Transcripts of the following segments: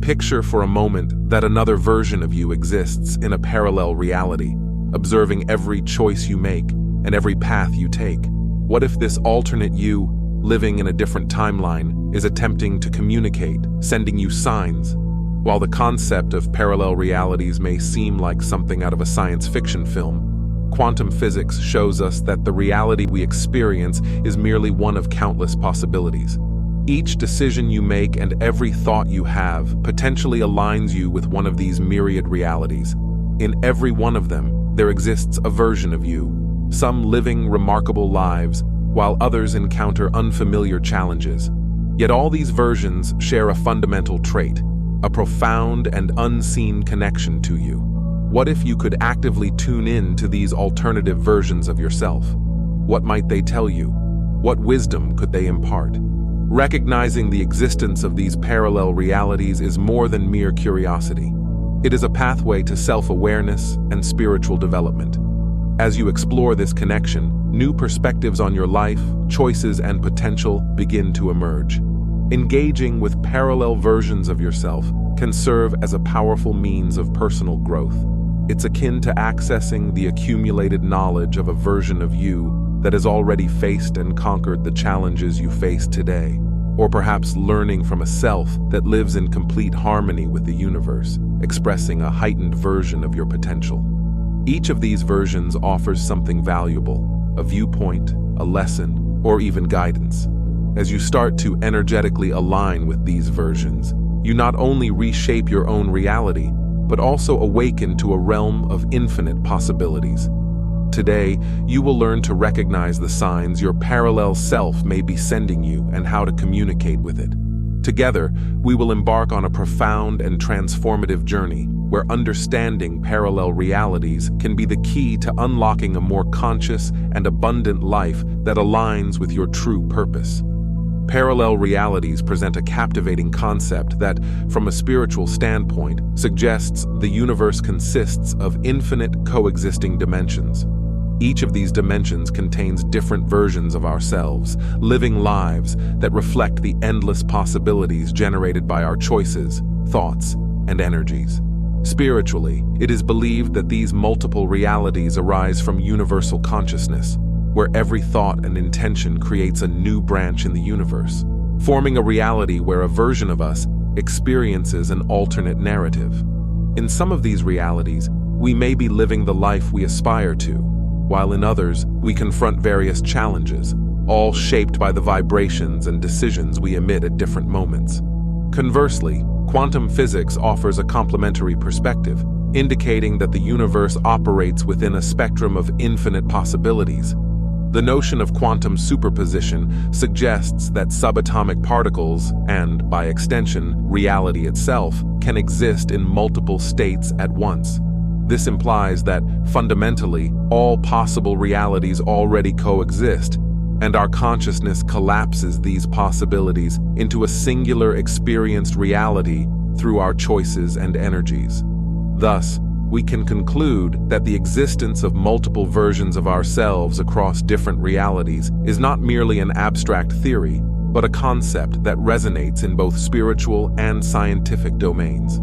Picture for a moment that another version of you exists in a parallel reality, observing every choice you make and every path you take. What if this alternate you, living in a different timeline, is attempting to communicate, sending you signs? While the concept of parallel realities may seem like something out of a science fiction film, quantum physics shows us that the reality we experience is merely one of countless possibilities. Each decision you make and every thought you have potentially aligns you with one of these myriad realities. In every one of them, there exists a version of you, some living remarkable lives, while others encounter unfamiliar challenges. Yet all these versions share a fundamental trait, a profound and unseen connection to you. What if you could actively tune in to these alternative versions of yourself? What might they tell you? What wisdom could they impart? Recognizing the existence of these parallel realities is more than mere curiosity. It is a pathway to self-awareness and spiritual development. As you explore this connection, new perspectives on your life, choices, and potential begin to emerge. Engaging with parallel versions of yourself can serve as a powerful means of personal growth. It's akin to accessing the accumulated knowledge of a version of you that has already faced and conquered the challenges you face today, or perhaps learning from a self that lives in complete harmony with the universe, expressing a heightened version of your potential. Each of these versions offers something valuable, a viewpoint, a lesson, or even guidance. As you start to energetically align with these versions, you not only reshape your own reality, but also awaken to a realm of infinite possibilities. Today, you will learn to recognize the signs your parallel self may be sending you and how to communicate with it. Together, we will embark on a profound and transformative journey where understanding parallel realities can be the key to unlocking a more conscious and abundant life that aligns with your true purpose. Parallel realities present a captivating concept that, from a spiritual standpoint, suggests the universe consists of infinite coexisting dimensions. Each of these dimensions contains different versions of ourselves, living lives that reflect the endless possibilities generated by our choices, thoughts, and energies. Spiritually, it is believed that these multiple realities arise from universal consciousness, where every thought and intention creates a new branch in the universe, forming a reality where a version of us experiences an alternate narrative. In some of these realities, we may be living the life we aspire to, while in others, we confront various challenges, all shaped by the vibrations and decisions we emit at different moments. Conversely, quantum physics offers a complementary perspective, indicating that the universe operates within a spectrum of infinite possibilities. The notion of quantum superposition suggests that subatomic particles, and by extension, reality itself, can exist in multiple states at once. This implies that, fundamentally, all possible realities already coexist, and our consciousness collapses these possibilities into a singular experienced reality through our choices and energies. Thus, we can conclude that the existence of multiple versions of ourselves across different realities is not merely an abstract theory, but a concept that resonates in both spiritual and scientific domains.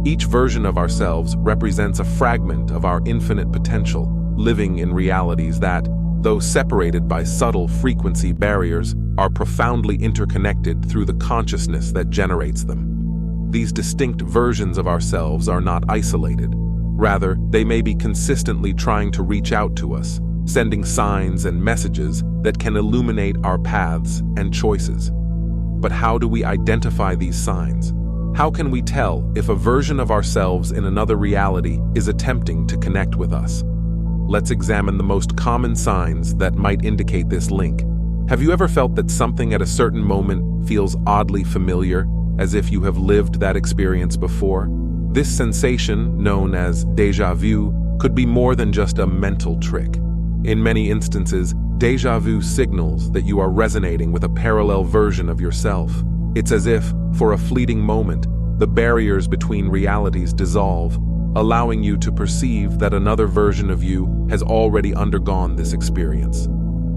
Each version of ourselves represents a fragment of our infinite potential, living in realities that, though separated by subtle frequency barriers, are profoundly interconnected through the consciousness that generates them. These distinct versions of ourselves are not isolated. Rather, they may be consistently trying to reach out to us, sending signs and messages that can illuminate our paths and choices. But how do we identify these signs? How can we tell if a version of ourselves in another reality is attempting to connect with us? Let's examine the most common signs that might indicate this link. Have you ever felt that something at a certain moment feels oddly familiar, as if you have lived that experience before? This sensation, known as déjà vu, could be more than just a mental trick. In many instances, déjà vu signals that you are resonating with a parallel version of yourself. It's as if, for a fleeting moment, the barriers between realities dissolve, allowing you to perceive that another version of you has already undergone this experience.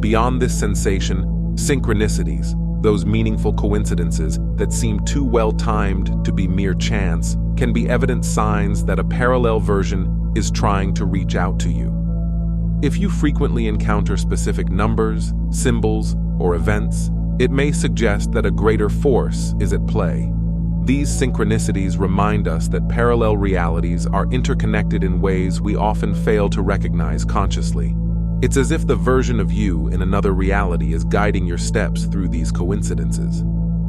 Beyond this sensation, synchronicities, those meaningful coincidences that seem too well-timed to be mere chance, can be evident signs that a parallel version is trying to reach out to you. If you frequently encounter specific numbers, symbols, or events, it may suggest that a greater force is at play. These synchronicities remind us that parallel realities are interconnected in ways we often fail to recognize consciously. It's as if the version of you in another reality is guiding your steps through these coincidences.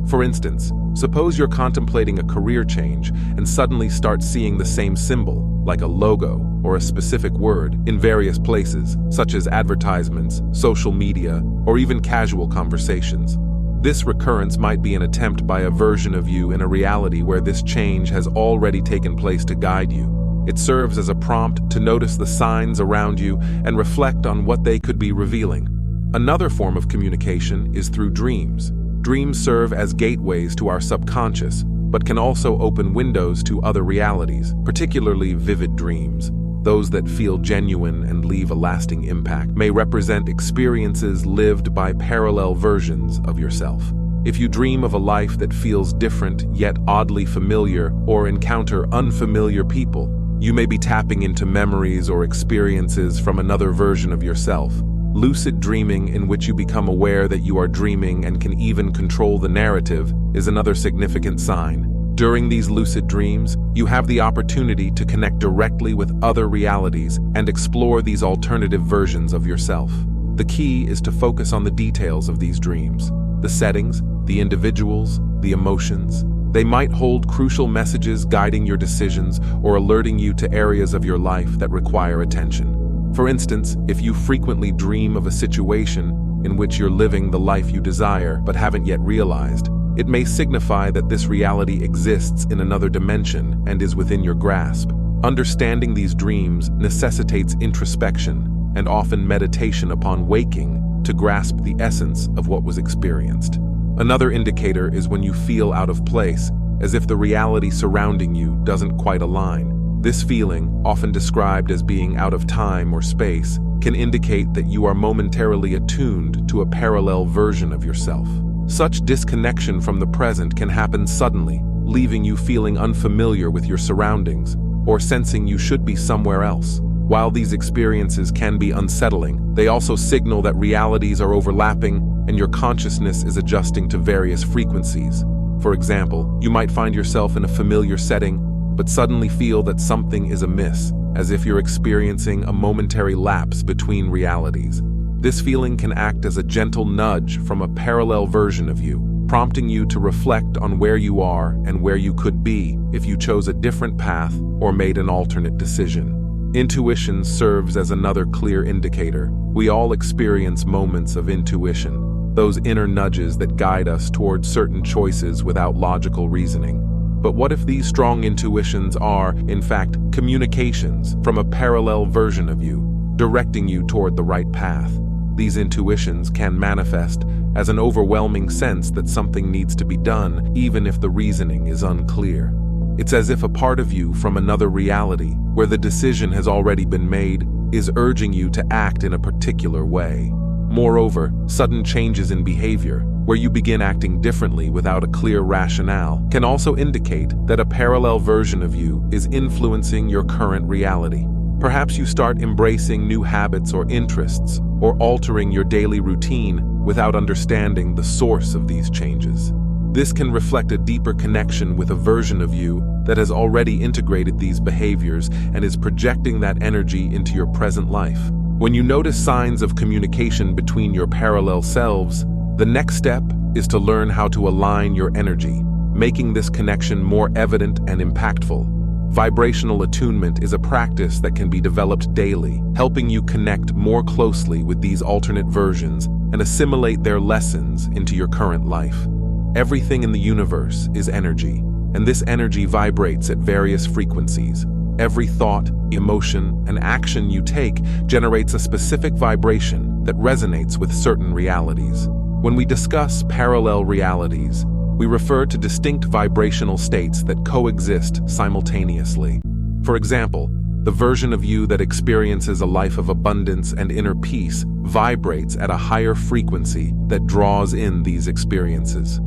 For instance, suppose you're contemplating a career change and suddenly start seeing the same symbol, like a logo or a specific word, in various places, such as advertisements, social media, or even casual conversations. This recurrence might be an attempt by a version of you in a reality where this change has already taken place to guide you. It serves as a prompt to notice the signs around you and reflect on what they could be revealing. Another form of communication is through dreams. Dreams serve as gateways to our subconscious, but can also open windows to other realities, particularly vivid dreams. Those that feel genuine and leave a lasting impact may represent experiences lived by parallel versions of yourself. If you dream of a life that feels different yet oddly familiar, or encounter unfamiliar people, you may be tapping into memories or experiences from another version of yourself. Lucid dreaming, in which you become aware that you are dreaming and can even control the narrative, is another significant sign. During these lucid dreams, you have the opportunity to connect directly with other realities and explore these alternative versions of yourself. The key is to focus on the details of these dreams, the settings, the individuals, the emotions. They might hold crucial messages guiding your decisions or alerting you to areas of your life that require attention. For instance, if you frequently dream of a situation in which you're living the life you desire but haven't yet realized, it may signify that this reality exists in another dimension and is within your grasp. Understanding these dreams necessitates introspection and often meditation upon waking to grasp the essence of what was experienced. Another indicator is when you feel out of place, as if the reality surrounding you doesn't quite align. This feeling, often described as being out of time or space, can indicate that you are momentarily attuned to a parallel version of yourself. Such disconnection from the present can happen suddenly, leaving you feeling unfamiliar with your surroundings, or sensing you should be somewhere else. While these experiences can be unsettling, they also signal that realities are overlapping and your consciousness is adjusting to various frequencies. For example, you might find yourself in a familiar setting, but suddenly feel that something is amiss, as if you're experiencing a momentary lapse between realities. This feeling can act as a gentle nudge from a parallel version of you, prompting you to reflect on where you are and where you could be if you chose a different path or made an alternate decision. Intuition serves as another clear indicator. We all experience moments of intuition, those inner nudges that guide us towards certain choices without logical reasoning. But what if these strong intuitions are, in fact, communications from a parallel version of you, directing you toward the right path? These intuitions can manifest as an overwhelming sense that something needs to be done, even if the reasoning is unclear. It's as if a part of you from another reality, where the decision has already been made, is urging you to act in a particular way. Moreover, sudden changes in behavior, where you begin acting differently without a clear rationale, can also indicate that a parallel version of you is influencing your current reality. Perhaps you start embracing new habits or interests, or altering your daily routine without understanding the source of these changes. This can reflect a deeper connection with a version of you that has already integrated these behaviors and is projecting that energy into your present life. When you notice signs of communication between your parallel selves, the next step is to learn how to align your energy, making this connection more evident and impactful. Vibrational attunement is a practice that can be developed daily, helping you connect more closely with these alternate versions and assimilate their lessons into your current life. Everything in the universe is energy, and this energy vibrates at various frequencies. Every thought, emotion, and action you take generates a specific vibration that resonates with certain realities. When we discuss parallel realities, we refer to distinct vibrational states that coexist simultaneously. For example, The version of you that experiences a life of abundance and inner peace vibrates at a higher frequency that draws in these experiences.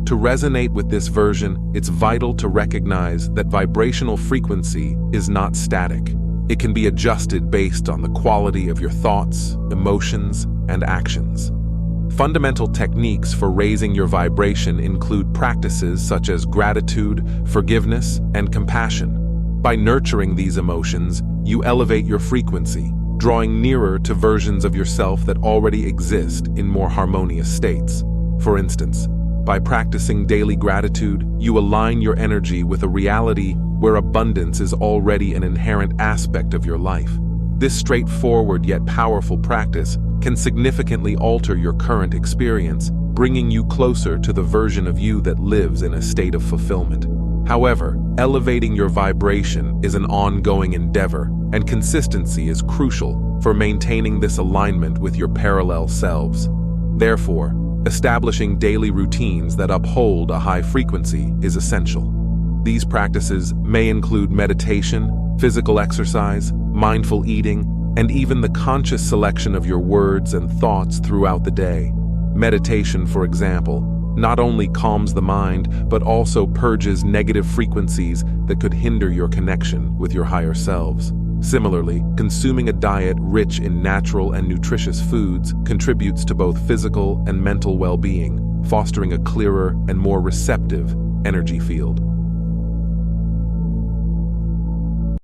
To resonate with this version, it's vital to recognize that vibrational frequency is not static. It can be adjusted based on the quality of your thoughts, emotions, and actions. Fundamental techniques for raising your vibration include practices such as gratitude, forgiveness, and compassion. By nurturing these emotions, you elevate your frequency, drawing nearer to versions of yourself that already exist in more harmonious states. For instance, by practicing daily gratitude, you align your energy with a reality where abundance is already an inherent aspect of your life. This straightforward yet powerful practice can significantly alter your current experience, bringing you closer to the version of you that lives in a state of fulfillment. However, elevating your vibration is an ongoing endeavor, and consistency is crucial for maintaining this alignment with your parallel selves. Therefore, establishing daily routines that uphold a high frequency is essential. These practices may include meditation, physical exercise, mindful eating, and even the conscious selection of your words and thoughts throughout the day. Meditation, for example, not only calms the mind, but also purges negative frequencies that could hinder your connection with your higher selves. Similarly, consuming a diet rich in natural and nutritious foods contributes to both physical and mental well-being, fostering a clearer and more receptive energy field.